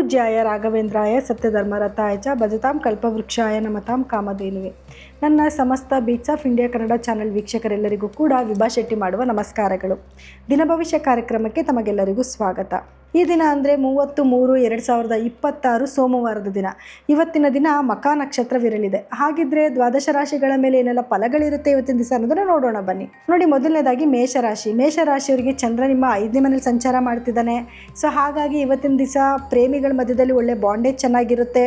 ಪೂಜ್ಯಾಯ ರಾಘವೇಂದ್ರಾಯ ಸತ್ಯಧರ್ಮರತಾಯ ಚ ಭಜತಾಂ ಕಲ್ಪವೃಕ್ಷಾಯ ನಮತಾಂ ಕಾಮಧೇನುವೆ. ನನ್ನ ಸಮಸ್ತ beats of India Kannada channel ವೀಕ್ಷಕರೆಲ್ಲರಿಗೂ ಕೂಡ ವಿಭಾ ಶೆಟ್ಟಿ ಮಾಡುವ ನಮಸ್ಕಾರಗಳು. ದಿನಭವಿಷ್ಯ ಕಾರ್ಯಕ್ರಮಕ್ಕೆ ತಮಗೆಲ್ಲರಿಗೂ ಸ್ವಾಗತ. ಈ ದಿನ ಅಂದರೆ 30/3/2026 ಸೋಮವಾರದ ದಿನ. ಇವತ್ತಿನ ದಿನ ಮಖಾ ನಕ್ಷತ್ರವಿರಲಿದೆ. ಹಾಗಿದ್ರೆ ದ್ವಾದಶ ರಾಶಿಗಳ ಮೇಲೆ ಏನೆಲ್ಲ ಫಲಗಳಿರುತ್ತೆ ಇವತ್ತಿನ ದಿವಸ ಅನ್ನೋದನ್ನು ನೋಡೋಣ ಬನ್ನಿ. ನೋಡಿ, ಮೊದಲನೇದಾಗಿ ಮೇಷರಾಶಿಯವರಿಗೆ ಚಂದ್ರ ನಿಮ್ಮ 5ನೇ ಮನೇಲಿ ಸಂಚಾರ ಮಾಡ್ತಿದ್ದಾನೆ. ಸೊ ಹಾಗಾಗಿ ಇವತ್ತಿನ ದಿವಸ ಪ್ರೇಮಿಗಳ ಮಧ್ಯದಲ್ಲಿ ಒಳ್ಳೆ ಬಾಂಡೇಜ್ ಚೆನ್ನಾಗಿರುತ್ತೆ.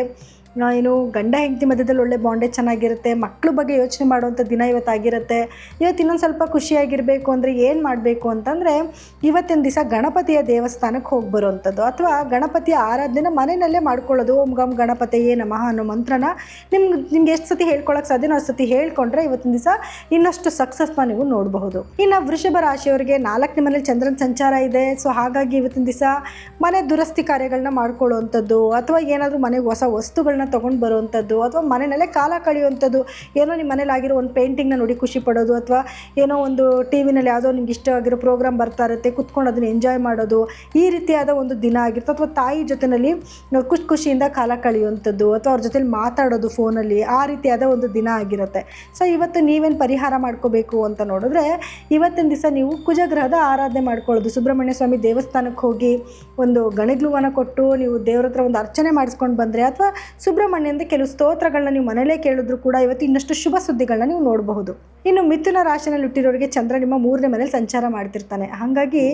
ಗಂಡ ಹೆಂಡತಿ ಮಧ್ಯದಲ್ಲಿ ಒಳ್ಳೆ ಬಾಂಡೇಜ್ ಚೆನ್ನಾಗಿರುತ್ತೆ. ಮಕ್ಕಳ ಬಗ್ಗೆ ಯೋಚನೆ ಮಾಡುವಂಥ ದಿನ ಇವತ್ತಾಗಿರುತ್ತೆ. ಇವತ್ತು ಇನ್ನೊಂದು ಸ್ವಲ್ಪ ಖುಷಿಯಾಗಿರಬೇಕು ಅಂದರೆ ಏನು ಮಾಡಬೇಕು ಅಂತಂದರೆ, ಇವತ್ತಿನ ದಿವಸ ಗಣಪತಿಯ ದೇವಸ್ಥಾನಕ್ಕೆ ಹೋಗಿ ಬರುವಂಥದ್ದು ಅಥವಾ ಗಣಪತಿಯ ಆರಾಧನೆ ಮನೆಯಲ್ಲೇ ಮಾಡ್ಕೊಳ್ಳೋದು. ಓಂ ಗಂ ಗಣಪತಿಯೇ ನಮಃ ಅನ್ನೋ ಮಂತ್ರನ ನಿಮ್ಗೆ ಎಷ್ಟು ಸತಿ ಹೇಳ್ಕೊಳಕ್ಕೆ ಸಾಧ್ಯನೋ ಅಷ್ಟು ಸತಿ ಹೇಳ್ಕೊಂಡ್ರೆ ಇವತ್ತಿನ ದಿವಸ ಇನ್ನಷ್ಟು ಸಕ್ಸಸ್ನ ನೀವು ನೋಡಬಹುದು. ಇನ್ನು ವೃಷಭ ರಾಶಿಯವರಿಗೆ 4ನೇ ಮನೇಲಿ ಚಂದ್ರನ ಸಂಚಾರ ಇದೆ. ಸೊ ಹಾಗಾಗಿ ಇವತ್ತಿನ ದಿವಸ ಮನೆ ದುರಸ್ತಿ ಕಾರ್ಯಗಳನ್ನ ಮಾಡ್ಕೊಳ್ಳುವಂಥದ್ದು ಅಥವಾ ಏನಾದರೂ ಮನೆಗೆ ಹೊಸ ವಸ್ತುಗಳನ್ನ ತೊಗೊಂಡು ಬರುವಂಥದ್ದು ಅಥವಾ ಮನೆಯಲ್ಲೇ ಕಾಲ ಕಳೆಯುವಂಥದ್ದು. ಏನೋ ನಿಮ್ಮ ಮನೇಲಿ ಆಗಿರೋ ಒಂದು ಪೇಂಟಿಂಗ್ನ ನೋಡಿ ಖುಷಿ ಪಡೋದು ಅಥವಾ ಏನೋ ಒಂದು ಟಿ ವಿನಲ್ಲಿ ಯಾವುದೋ ನಿಮ್ಗೆ ಇಷ್ಟವಾಗಿರೋ ಪ್ರೋಗ್ರಾಮ್ ಬರ್ತಾ ಇರುತ್ತೆ, ಕುತ್ಕೊಂಡು ಅದನ್ನು ಎಂಜಾಯ್ ಮಾಡೋದು, ಈ ರೀತಿಯಾದ ಒಂದು ದಿನ ಆಗಿರುತ್ತೆ. ಅಥವಾ ತಾಯಿ ಜೊತೆಯಲ್ಲಿ ಖುಷಿಯಿಂದ ಕಾಲ ಕಳೆಯುವಂಥದ್ದು ಅಥವಾ ಅವ್ರ ಜೊತೆಲಿ ಮಾತಾಡೋದು ಫೋನಲ್ಲಿ, ಆ ರೀತಿಯಾದ ಒಂದು ದಿನ ಆಗಿರುತ್ತೆ. ಸೊ ಇವತ್ತು ನೀವೇನು ಪರಿಹಾರ ಮಾಡ್ಕೋಬೇಕು ಅಂತ ನೋಡಿದ್ರೆ, ಇವತ್ತಿನ ದಿವಸ ನೀವು ಕುಜಗ್ರಹದ ಆರಾಧನೆ ಮಾಡ್ಕೊಳ್ಳೋದು. ಸುಬ್ರಹ್ಮಣ್ಯ ಸ್ವಾಮಿ ದೇವಸ್ಥಾನಕ್ಕೆ ಹೋಗಿ ಒಂದು ಗಣಿಗ್ಲುವನ್ನು ಕೊಟ್ಟು ನೀವು ದೇವ್ರ ಹತ್ರ ಒಂದು ಅರ್ಚನೆ ಮಾಡಿಸ್ಕೊಂಡು ಬಂದರೆ ಅಥವಾ ಸುಬ್ರಹ್ಮಣ್ಯಂದ ಕೆಲವು ಸ್ತೋತ್ರಗಳನ್ನ ನೀವು ಮನೇಲೇ ಕೇಳಿದ್ರು ಕೂಡ ಇವತ್ತು ಇನ್ನಷ್ಟು ಶುಭ ಸುದ್ದಿಗಳನ್ನ ನೀವು ನೋಡಬಹುದು. ಇನ್ನು ಮಿಥುನ ರಾಶಿನಲ್ಲಿ ಹುಟ್ಟಿರೋರಿಗೆ ಚಂದ್ರ ನಿಮ್ಮ 3ನೇ ಮನೇಲಿ ಸಂಚಾರ ಮಾಡ್ತಿರ್ತಾನೆ. ಹಾಗಾಗಿ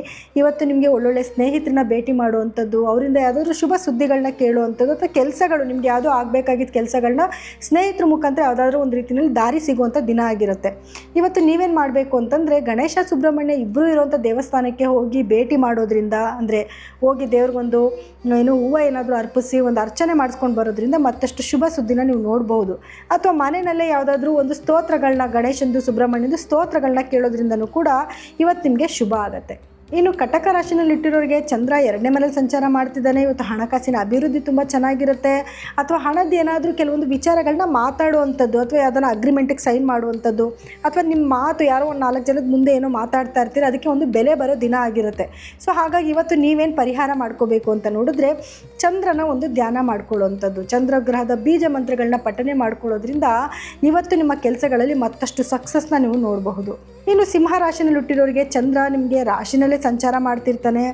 ಇವತ್ತು ನಿಮಗೆ ಒಳ್ಳೊಳ್ಳೆ ಸ್ನೇಹಿತರನ್ನ ಭೇಟಿ ಮಾಡುವಂಥದ್ದು, ಅವರಿಂದ ಯಾವುದಾದ್ರೂ ಶುಭ ಸುದ್ದಿಗಳನ್ನ ಕೇಳುವಂಥದ್ದು ಅಥವಾ ಕೆಲಸಗಳು ನಿಮ್ಗೆ ಯಾವುದೋ ಆಗಬೇಕಾಗಿದ್ದ ಕೆಲಸಗಳನ್ನ ಸ್ನೇಹಿತರ ಮುಖಾಂತರ ಯಾವುದಾದ್ರೂ ಒಂದು ರೀತಿಯಲ್ಲಿ ದಾರಿ ಸಿಗುವಂಥ ದಿನ ಆಗಿರುತ್ತೆ. ಇವತ್ತು ನೀವೇನು ಮಾಡಬೇಕು ಅಂತಂದರೆ, ಗಣೇಶ ಸುಬ್ರಹ್ಮಣ್ಯ ಇಬ್ಬರು ಇರುವಂಥ ದೇವಸ್ಥಾನಕ್ಕೆ ಹೋಗಿ ಭೇಟಿ ಮಾಡೋದ್ರಿಂದ, ಅಂದರೆ ಹೋಗಿ ದೇವ್ರಿಗೊಂದು ಹೂವು ಏನಾದರೂ ಅರ್ಪಿಸಿ ಒಂದು ಅರ್ಚನೆ ಮಾಡಿಸ್ಕೊಂಡು ಬರೋದ್ರಿಂದ ಮತ್ತಷ್ಟು ಶುಭ ಸುದ್ದಿನ ನೀವು ನೋಡ್ಬೋದು. ಅಥವಾ ಮನೆಯಲ್ಲೇ ಯಾವುದಾದ್ರೂ ಒಂದು ಸ್ತೋತ್ರಗಳನ್ನ, ಗಣೇಶಂದು ಸುಬ್ರಹ್ಮಣ್ಯಂದು ಸ್ತೋತ್ರಗಳನ್ನ ಕೇಳೋದ್ರಿಂದನೂ ಕೂಡ ಇವತ್ತು ನಿಮಗೆ ಶುಭ ಆಗುತ್ತೆ. ಇನ್ನು ಕಟಕ ರಾಶಿನಲ್ಲಿ ಇಟ್ಟಿರೋರಿಗೆ ಚಂದ್ರ 2ನೇ ಮನೇಲಿ ಸಂಚಾರ ಮಾಡ್ತಿದ್ದಾನೆ. ಇವತ್ತು ಹಣಕಾಸಿನ ಅಭಿವೃದ್ಧಿ ತುಂಬ ಚೆನ್ನಾಗಿರುತ್ತೆ. ಅಥವಾ ಹಣದ ಏನಾದರೂ ಕೆಲವೊಂದು ವಿಚಾರಗಳನ್ನ ಮಾತಾಡುವಂಥದ್ದು ಅಥವಾ ಯಾವುದನ್ನ ಅಗ್ರಿಮೆಂಟಿಗೆ ಸೈನ್ ಮಾಡುವಂಥದ್ದು ಅಥವಾ ನಿಮ್ಮ ಮಾತು ಯಾರೋ ಒಂದು 4 ಜನದ ಮುಂದೆ ಏನೋ ಮಾತಾಡ್ತಾ ಇರ್ತೀರ, ಅದಕ್ಕೆ ಒಂದು ಬೆಲೆ ಬರೋ ದಿನ ಆಗಿರುತ್ತೆ. ಸೊ ಹಾಗಾಗಿ ಇವತ್ತು ನೀವೇನು ಪರಿಹಾರ ಮಾಡ್ಕೋಬೇಕು ಅಂತ ನೋಡಿದ್ರೆ, ಚಂದ್ರನ ಒಂದು ಧ್ಯಾನ ಮಾಡ್ಕೊಳ್ಳುವಂಥದ್ದು, ಚಂದ್ರಗ್ರಹದ ಬೀಜ ಮಂತ್ರಗಳನ್ನ ಪಠನೆ ಮಾಡ್ಕೊಳ್ಳೋದ್ರಿಂದ ಇವತ್ತು ನಿಮ್ಮ ಕೆಲಸಗಳಲ್ಲಿ ಮತ್ತಷ್ಟು ಸಕ್ಸಸ್ನ ನೀವು ನೋಡಬಹುದು. ಇನ್ನು ಸಿಂಹ ರಾಶಿನಲ್ಲಿ ಹುಟ್ಟಿರೋರಿಗೆ ಚಂದ್ರ ನಿಮಗೆ ರಾಶಿನಲ್ಲೇ ಸಂಚಾರ ಮಾಡ್ತಿರ್ತಾನೆ.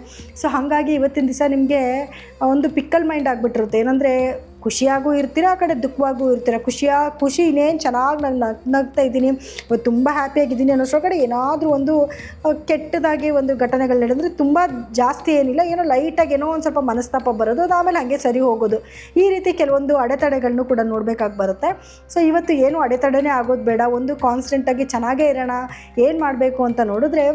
ಸೊ ಹಾಗಾಗಿ ಇವತ್ತಿನ ದಿವಸ ನಿಮಗೆ ಒಂದು ಪಿಕ್ಕಲ್ ಮೈಂಡ್ ಆಗಿಬಿಟ್ಟಿರುತ್ತೆ. ಏನಂದರೆ ಖುಷಿಯಾಗೂ ಇರ್ತೀರ, ಆ ಕಡೆ ದುಃಖವಾಗೂ ಇರ್ತೀರ. ಖುಷಿ ಇನ್ನೇನು ಚೆನ್ನಾಗಿ ನಾನು ನಗ್ತಾ ಇದ್ದೀನಿ, ಇವತ್ತು ತುಂಬ ಹ್ಯಾಪಿಯಾಗಿದ್ದೀನಿ ಅನ್ನೋಷ್ಟರ ಕಡೆ ಏನಾದರೂ ಒಂದು ಕೆಟ್ಟದಾಗಿ ಒಂದು ಘಟನೆಗಳು ನಡೆದರೆ ತುಂಬ ಜಾಸ್ತಿ ಏನಿಲ್ಲ, ಏನೋ ಲೈಟಾಗಿ ಏನೋ ಒಂದು ಸ್ವಲ್ಪ ಮನಸ್ತಾಪ ಬರೋದು, ಅದು ಆಮೇಲೆ ಹಾಗೆ ಸರಿ ಹೋಗೋದು. ಈ ರೀತಿ ಕೆಲವೊಂದು ಅಡೆತಡೆಗಳನ್ನು ಕೂಡ ನೋಡಬೇಕಾಗಿ ಬರುತ್ತೆ. ಸೊ ಇವತ್ತು ಏನು ಅಡೆತಡೆನೇ ಆಗೋದು ಬೇಡ, ಒಂದು ಕಾನ್ಸ್ಟೆಂಟಾಗಿ ಚೆನ್ನಾಗೇ ಇರೋಣ. ಏನು ಮಾಡಬೇಕು ಅಂತ ನೋಡಿದ್ರೆ,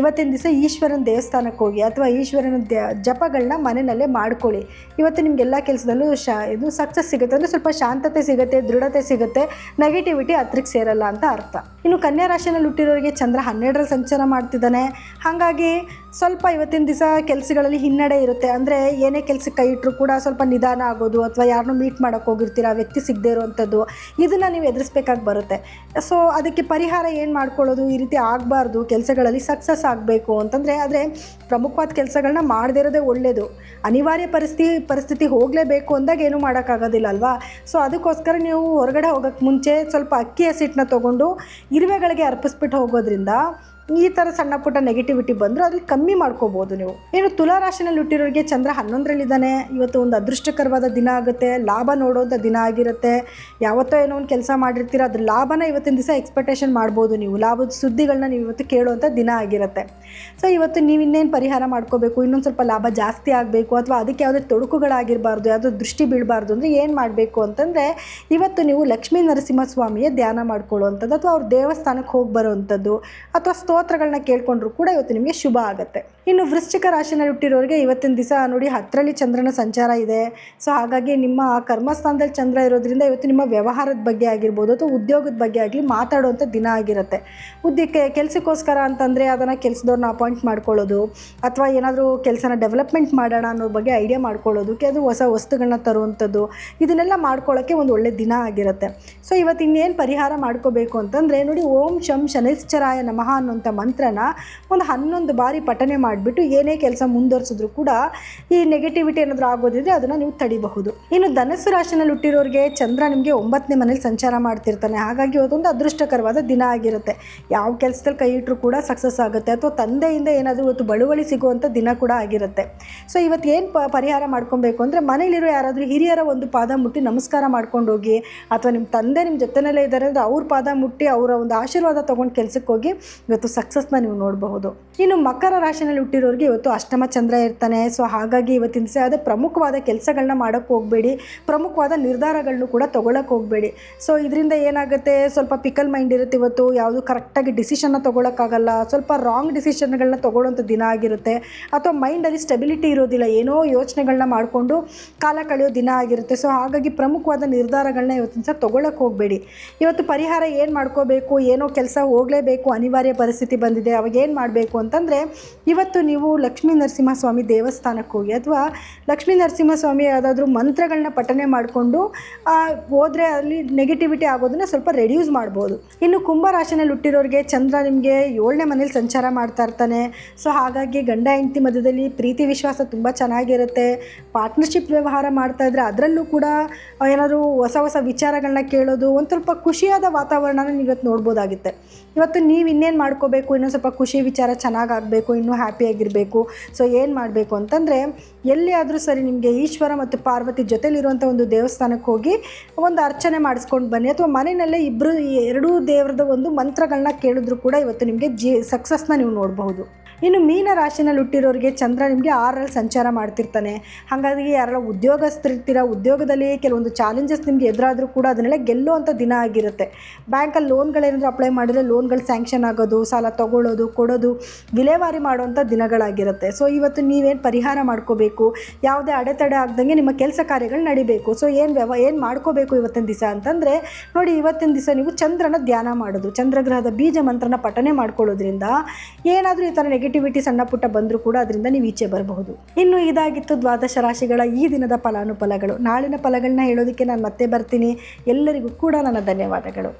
ಇವತ್ತಿನ ದಿವಸ ಈಶ್ವರನ ದೇವಸ್ಥಾನಕ್ಕೆ ಹೋಗಿ ಅಥವಾ ಈಶ್ವರನ ಜಪಗಳನ್ನ ಮನೆಯಲ್ಲೇ ಮಾಡ್ಕೊಳ್ಳಿ. ಇವತ್ತು ನಿಮಗೆಲ್ಲ ಕೆಲಸದಲ್ಲೂ ಇದು ಸಕ್ಸಸ್ ಸಿಗುತ್ತೆ. ಅಂದರೆ ಸ್ವಲ್ಪ ಶಾಂತತೆ ಸಿಗುತ್ತೆ, ದೃಢತೆ ಸಿಗುತ್ತೆ, ನೆಗೆಟಿವಿಟಿ ಹತ್ರಕ್ಕೆ ಸೇರಲ್ಲ ಅಂತ ಅರ್ಥ. ಇನ್ನು ಕನ್ಯಾ ರಾಶಿಯಲ್ಲಿ ಹುಟ್ಟಿರೋರಿಗೆ ಚಂದ್ರ 12ರಲ್ಲಿ ಸಂಚಾರ ಮಾಡ್ತಿದ್ದಾನೆ. ಹಾಗಾಗಿ ಸ್ವಲ್ಪ ಇವತ್ತಿನ ದಿವಸ ಕೆಲಸಗಳಲ್ಲಿ ಹಿನ್ನಡೆ ಇರುತ್ತೆ. ಅಂದರೆ ಏನೇ ಕೆಲಸಕ್ಕೆ ಕೈ ಇಟ್ಟರು ಕೂಡ ಸ್ವಲ್ಪ ನಿಧಾನ ಆಗೋದು ಅಥವಾ ಯಾರನ್ನೂ ಮೀಟ್ ಮಾಡೋಕ್ಕೆ ಹೋಗಿರ್ತೀರ, ಆ ವ್ಯಕ್ತಿ ಸಿಗದೇ ಇರೋವಂಥದ್ದು, ಇದನ್ನು ನೀವು ಎದುರಿಸ್ಬೇಕಾಗಿ ಬರುತ್ತೆ. ಸೊ ಅದಕ್ಕೆ ಪರಿಹಾರ ಏನು ಮಾಡ್ಕೊಳ್ಳೋದು, ಈ ರೀತಿ ಆಗಬಾರ್ದು, ಕೆಲಸಗಳಲ್ಲಿ ಸಕ್ಸಸ್ ಆಗಬೇಕು ಅಂತಂದರೆ, ಆದರೆ ಪ್ರಮುಖವಾದ ಕೆಲಸಗಳನ್ನ ಮಾಡದೇ ಇರೋದೇ ಒಳ್ಳೆಯದು. ಅನಿವಾರ್ಯ ಪರಿಸ್ಥಿತಿ ಹೋಗಲೇಬೇಕು ಅಂದಾಗ ಏನೂ ಮಾಡೋಕ್ಕಾಗೋದಿಲ್ಲ ಅಲ್ವಾ. ಸೊ ಅದಕ್ಕೋಸ್ಕರ ನೀವು ಹೊರಗಡೆ ಹೋಗೋಕ್ಕೆ ಮುಂಚೆ ಸ್ವಲ್ಪ ಅಕ್ಕಿ ಹಸಿಟ್ಟನ್ನ ತೊಗೊಂಡು ಇರುವೆಗಳಿಗೆ ಅರ್ಪಿಸ್ಬಿಟ್ಟು ಹೋಗೋದ್ರಿಂದ ಈ ಥರ ಸಣ್ಣ ಪುಟ್ಟ ನೆಗೆಟಿವಿಟಿ ಬಂದರೂ ಅದ್ರಲ್ಲಿ ಕಮ್ಮಿ ಮಾಡ್ಕೋಬೋದು ನೀವು. ಇನ್ನು ತುಲಾ ರಾಶಿನಲ್ಲಿ ಹುಟ್ಟಿರೋರಿಗೆ ಚಂದ್ರ 11ರಲ್ಲಿದ್ದಾನೆ. ಇವತ್ತು ಒಂದು ಅದೃಷ್ಟಕರವಾದ ದಿನ ಆಗುತ್ತೆ, ಲಾಭ ನೋಡೋವಂಥ ದಿನ ಆಗಿರುತ್ತೆ. ಯಾವತ್ತೋ ಏನೋ ಒಂದು ಕೆಲಸ ಮಾಡಿರ್ತೀರ, ಅದ್ರ ಲಾಭನ ಇವತ್ತಿನ ದಿವಸ ಎಕ್ಸ್ಪೆಕ್ಟೇಷನ್ ಮಾಡ್ಬೋದು ನೀವು. ಲಾಭದ ಸುದ್ದಿಗಳನ್ನ ನೀವು ಇವತ್ತು ಕೇಳುವಂಥ ದಿನ ಆಗಿರುತ್ತೆ. ಸೊ ಇವತ್ತು ನೀವು ಇನ್ನೇನು ಪರಿಹಾರ ಮಾಡ್ಕೋಬೇಕು, ಇನ್ನೊಂದು ಸ್ವಲ್ಪ ಲಾಭ ಜಾಸ್ತಿ ಆಗಬೇಕು ಅಥವಾ ಅದಕ್ಕೆ ಯಾವುದೇ ತೊಡಕುಗಳಾಗಿರಬಾರ್ದು, ಯಾವುದೋ ದೃಷ್ಟಿ ಬೀಳಬಾರ್ದು ಅಂದರೆ ಏನು ಮಾಡಬೇಕು ಅಂತಂದರೆ, ಇವತ್ತು ನೀವು ಲಕ್ಷ್ಮೀ ನರಸಿಂಹಸ್ವಾಮಿಯ ಧ್ಯಾನ ಮಾಡ್ಕೊಳ್ಳುವಂಥದ್ದು ಅಥವಾ ಅವ್ರ ದೇವಸ್ಥಾನಕ್ಕೆ ಹೋಗಿ ಬರುವಂಥದ್ದು ಅಥವಾ ಸ್ತೋತ್ರಗಳನ್ನ ಕೇಳ್ಕೊಂಡ್ರು ಕೂಡ ಇವತ್ತು ನಿಮಗೆ ಶುಭ ಆಗುತ್ತೆ. ಇನ್ನು ವೃಶ್ಚಿಕ ರಾಶಿನಲ್ಲಿ ಹುಟ್ಟಿರೋರಿಗೆ ಇವತ್ತಿನ ದಿವಸ ನೋಡಿ 10ರಲ್ಲಿ ಚಂದ್ರನ ಸಂಚಾರ ಇದೆ. ಸೊ ಹಾಗಾಗಿ ನಿಮ್ಮ ಕರ್ಮಸ್ಥಾನದಲ್ಲಿ ಚಂದ್ರ ಇರೋದ್ರಿಂದ ಇವತ್ತು ನಿಮ್ಮ ವ್ಯವಹಾರದ ಬಗ್ಗೆ ಆಗಿರ್ಬೋದು ಅಥವಾ ಉದ್ಯೋಗದ ಬಗ್ಗೆ ಆಗಲಿ ಮಾತಾಡುವಂಥ ದಿನ ಆಗಿರುತ್ತೆ. ಕೆಲಸಕ್ಕೋಸ್ಕರ ಅಂತಂದರೆ ಅದನ್ನು ಕೆಲಸದವ್ರನ್ನ ಅಪಾಯಿಂಟ್ ಮಾಡ್ಕೊಳ್ಳೋದು ಅಥವಾ ಏನಾದರೂ ಕೆಲಸನ ಡೆವಲಪ್ಮೆಂಟ್ ಮಾಡೋಣ ಅನ್ನೋ ಬಗ್ಗೆ ಐಡಿಯಾ ಮಾಡ್ಕೊಳ್ಳೋದಕ್ಕೆ, ಅದು ಹೊಸ ವಸ್ತುಗಳನ್ನ ತರುವಂಥದ್ದು, ಇದನ್ನೆಲ್ಲ ಮಾಡ್ಕೊಳ್ಳೋಕ್ಕೆ ಒಂದು ಒಳ್ಳೆ ದಿನ ಆಗಿರುತ್ತೆ. ಸೊ ಇವತ್ತು ಇನ್ನೇನು ಪರಿಹಾರ ಮಾಡ್ಕೋಬೇಕು ಅಂತಂದರೆ ನೋಡಿ, ಓಂ ಶಂ ಶನೈಶ್ಚರಾಯ ನಮಃ ಅನ್ನೋಂಥ ಮಂತ್ರನ ಒಂದು 11 ಬಾರಿ ಪಠನೆ ಮಾಡಿ ಮಾಡಿಬಿಟ್ಟು ಏನೇ ಕೆಲಸ ಮುಂದುವರಿಸಿದ್ರು ಕೂಡ ಈ ನೆಗೆಟಿವಿಟಿ ಏನಾದರೂ ಆಗೋದಿದ್ರೆ ಅದನ್ನು ನೀವು ತಡಿಬಹುದು. ಇನ್ನು ಧನಸ್ಸು ರಾಶಿನಲ್ಲಿ ಹುಟ್ಟಿರೋರಿಗೆ ಚಂದ್ರ ನಿಮಗೆ 9ನೇ ಮನೇಲಿ ಸಂಚಾರ ಮಾಡ್ತಿರ್ತಾನೆ. ಹಾಗಾಗಿ ಇವತ್ತೊಂದು ಅದೃಷ್ಟಕರವಾದ ದಿನ ಆಗಿರುತ್ತೆ. ಯಾವ ಕೆಲಸದಲ್ಲಿ ಕೈ ಇಟ್ಟರು ಕೂಡ ಸಕ್ಸಸ್ ಆಗುತ್ತೆ, ಅಥವಾ ತಂದೆಯಿಂದ ಏನಾದರೂ ಇವತ್ತು ಬಳುವಳಿ ಸಿಗುವಂಥ ದಿನ ಕೂಡ ಆಗಿರುತ್ತೆ. ಸೊ ಇವತ್ತು ಏನು ಪರಿಹಾರ ಮಾಡ್ಕೊಬೇಕು ಅಂದರೆ, ಮನೇಲಿರೋ ಯಾರಾದರೂ ಹಿರಿಯರ ಒಂದು ಪಾದ ಮುಟ್ಟಿ ನಮಸ್ಕಾರ ಮಾಡ್ಕೊಂಡು ಹೋಗಿ, ಅಥವಾ ನಿಮ್ಮ ತಂದೆ ನಿಮ್ಮ ಜೊತೆಯಲ್ಲೇ ಇದ್ದಾರೆ ಅಂದರೆ ಅವ್ರ ಪಾದ ಮುಟ್ಟಿ ಅವರ ಒಂದು ಆಶೀರ್ವಾದ ತೊಗೊಂಡು ಕೆಲಸಕ್ಕೆ ಹೋಗಿ ಇವತ್ತು ಸಕ್ಸಸ್ನ ನೀವು ನೋಡಬಹುದು. ಇನ್ನು ಮಕರ ರಾಶಿನಲ್ಲಿ ಹುಟ್ಟಿರೋರಿಗೆ ಇವತ್ತು ಅಷ್ಟಮ ಚಂದ್ರ ಇರ್ತಾನೆ. ಸೊ ಹಾಗಾಗಿ ಇವತ್ತಿನ ದಿವಸ ಅದೇ ಪ್ರಮುಖವಾದ ಕೆಲಸಗಳನ್ನ ಮಾಡೋಕ್ಕೆ ಹೋಗಬೇಡಿ, ಪ್ರಮುಖವಾದ ನಿರ್ಧಾರಗಳನ್ನು ಕೂಡ ತೊಗೊಳಕ್ಕೆ ಹೋಗಬೇಡಿ. ಸೊ ಇದರಿಂದ ಏನಾಗುತ್ತೆ, ಸ್ವಲ್ಪ ಪಿಕಲ್ ಮೈಂಡ್ ಇರುತ್ತೆ. ಇವತ್ತು ಯಾವುದು ಕರೆಕ್ಟಾಗಿ ಡಿಸಿಷನ್ನ ತೊಗೊಳಕ್ಕಾಗಲ್ಲ, ಸ್ವಲ್ಪ ರಾಂಗ್ ಡಿಸಿಷನ್ಗಳನ್ನ ತೊಗೊಳ್ಳೋಂಥ ದಿನ ಆಗಿರುತ್ತೆ, ಅಥವಾ ಮೈಂಡಲ್ಲಿ ಸ್ಟೆಬಿಲಿಟಿ ಇರೋದಿಲ್ಲ, ಏನೋ ಯೋಚನೆಗಳನ್ನ ಮಾಡಿಕೊಂಡು ಕಾಲ ಕಳೆಯೋ ದಿನ ಆಗಿರುತ್ತೆ. ಸೊ ಹಾಗಾಗಿ ಪ್ರಮುಖವಾದ ನಿರ್ಧಾರಗಳನ್ನ ಇವತ್ತಿನ ಸಹ ತೊಗೊಳಕ್ಕೆ ಹೋಗಬೇಡಿ. ಇವತ್ತು ಪರಿಹಾರ ಏನು ಮಾಡ್ಕೋಬೇಕು, ಏನೋ ಕೆಲಸ ಹೋಗಲೇಬೇಕು, ಅನಿವಾರ್ಯ ಪರಿಸ್ಥಿತಿ ಬಂದಿದೆ, ಅವಾಗ ಏನು ಮಾಡಬೇಕು ಅಂತಂದರೆ, ಇವತ್ತು ನೀವು ಲಕ್ಷ್ಮೀ ನರಸಿಂಹಸ್ವಾಮಿ ದೇವಸ್ಥಾನಕ್ಕೆ ಹೋಗಿ, ಅಥವಾ ಲಕ್ಷ್ಮೀ ನರಸಿಂಹಸ್ವಾಮಿ ಯಾವುದಾದ್ರೂ ಮಂತ್ರಗಳನ್ನ ಪಠನೆ ಮಾಡಿಕೊಂಡು ಹೋದರೆ ಅಲ್ಲಿ ನೆಗೆಟಿವಿಟಿ ಆಗೋದನ್ನು ಸ್ವಲ್ಪ ರೆಡ್ಯೂಸ್ ಮಾಡ್ಬೋದು. ಇನ್ನು ಕುಂಭ ರಾಶಿನಲ್ಲಿ ಹುಟ್ಟಿರೋರಿಗೆ ಚಂದ್ರ ನಿಮಗೆ 7ನೇ ಮನೇಲಿ ಸಂಚಾರ ಮಾಡ್ತಾ ಇರ್ತಾನೆ. ಸೊ ಹಾಗಾಗಿ ಗಂಡ ಹೆಂಡತಿ ಮಧ್ಯದಲ್ಲಿ ಪ್ರೀತಿ ವಿಶ್ವಾಸ ತುಂಬ ಚೆನ್ನಾಗಿರುತ್ತೆ. ಪಾರ್ಟ್ನರ್ಶಿಪ್ ವ್ಯವಹಾರ ಮಾಡ್ತಾ ಇದ್ದರೆ ಅದರಲ್ಲೂ ಕೂಡ ಏನಾದರೂ ಹೊಸ ಹೊಸ ವಿಚಾರಗಳನ್ನ ಕೇಳೋದು, ಒಂದು ಸ್ವಲ್ಪ ಖುಷಿಯಾದ ವಾತಾವರಣನ ನೀವು ಇವತ್ತು ನೋಡ್ಬೋದಾಗುತ್ತೆ. ಇವತ್ತು ನೀವು ಇನ್ನೇನು ಮಾಡ್ಕೋಬೇಕು, ಇನ್ನೊಂದು ಸ್ವಲ್ಪ ಖುಷಿ ವಿಚಾರ ಚೆನ್ನಾಗಾಗಬೇಕು, ಇನ್ನೂ ಹ್ಯಾಪಿಯಾಗಿರಬೇಕು. ಸೊ ಏನು ಮಾಡಬೇಕು ಅಂತಂದರೆ, ಎಲ್ಲಿ ಆದರೂ ಸರಿ ನಿಮಗೆ ಈಶ್ವರ ಮತ್ತು ಪಾರ್ವತಿ ಜೊತೆಲಿರುವಂಥ ಒಂದು ದೇವಸ್ಥಾನಕ್ಕೆ ಹೋಗಿ ಒಂದು ಅರ್ಚನೆ ಮಾಡಿಸ್ಕೊಂಡು ಬನ್ನಿ, ಅಥವಾ ಮನೆಯಲ್ಲೇ ಎರಡೂ ದೇವರದ ಒಂದು ಮಂತ್ರಗಳನ್ನ ಕೇಳಿದ್ರು ಕೂಡ ಇವತ್ತು ನಿಮಗೆ ಸಕ್ಸಸ್ನ ನೀವು ನೋಡಬಹುದು. ಇನ್ನು ಮೀನ ರಾಶಿನಲ್ಲಿ ಹುಟ್ಟಿರೋರಿಗೆ ಚಂದ್ರ ನಿಮಗೆ 6ರಲ್ಲಿ ಸಂಚಾರ ಮಾಡ್ತಿರ್ತಾನೆ. ಹಾಗಾಗಿ ಯಾರೆಲ್ಲ ಉದ್ಯೋಗಸ್ಥರಿರ್ತೀರ, ಉದ್ಯೋಗದಲ್ಲಿ ಕೆಲವೊಂದು ಚಾಲೆಂಜಸ್ ನಿಮಗೆ ಎದುರಾದರೂ ಕೂಡ ಅದನ್ನೆಲ್ಲ ಗೆಲ್ಲುವಂಥ ದಿನ ಆಗಿರುತ್ತೆ. ಬ್ಯಾಂಕಲ್ಲಿ ಲೋನ್ಗಳೇನಾದರೂ ಅಪ್ಲೈ ಮಾಡಿದರೆ ಲೋನ್ಗಳು ಸ್ಯಾಂಕ್ಷನ್ ಆಗೋದು, ಸಾಲ ತೊಗೊಳ್ಳೋದು, ಕೊಡೋದು, ವಿಲೇವಾರಿ ಮಾಡುವಂಥ ದಿನಗಳಾಗಿರುತ್ತೆ. ಸೊ ಇವತ್ತು ನೀವೇನು ಪರಿಹಾರ ಮಾಡ್ಕೋಬೇಕು, ಯಾವುದೇ ಅಡೆತಡೆ ಆಗ್ದಂಗೆ ನಿಮ್ಮ ಕೆಲಸ ಕಾರ್ಯಗಳು ನಡಿಬೇಕು. ಸೊ ಏನು ಮಾಡ್ಕೋಬೇಕು ಇವತ್ತಿನ ದಿವಸ ಅಂತಂದರೆ, ನೋಡಿ ಇವತ್ತಿನ ದಿವಸ ನೀವು ಚಂದ್ರನ ಧ್ಯಾನ ಮಾಡೋದು, ಚಂದ್ರಗ್ರಹದ ಬೀಜ ಮಂತ್ರನ ಪಠನೆ ಮಾಡ್ಕೊಳ್ಳೋದ್ರಿಂದ ಏನಾದರೂ ಈ ಥರ ನೆಗೆಟಿವಿಟಿ ಸಣ್ಣ ಪುಟ್ಟ ಬಂದರೂ ಕೂಡ ಅದರಿಂದ ನೀವು ಈಚೆ ಬರಬಹುದು. ಇನ್ನು ಇದಾಗಿತ್ತು ದ್ವಾದಶ ರಾಶಿಗಳ ಈ ದಿನದ ಫಲಾನುಫಲಗಳು. ನಾಳಿನ ಫಲಗಳನ್ನ ಹೇಳೋದಕ್ಕೆ ನಾನು ಮತ್ತೆ ಬರ್ತೀನಿ. ಎಲ್ಲರಿಗೂ ಕೂಡ ನನ್ನ ಧನ್ಯವಾದಗಳು.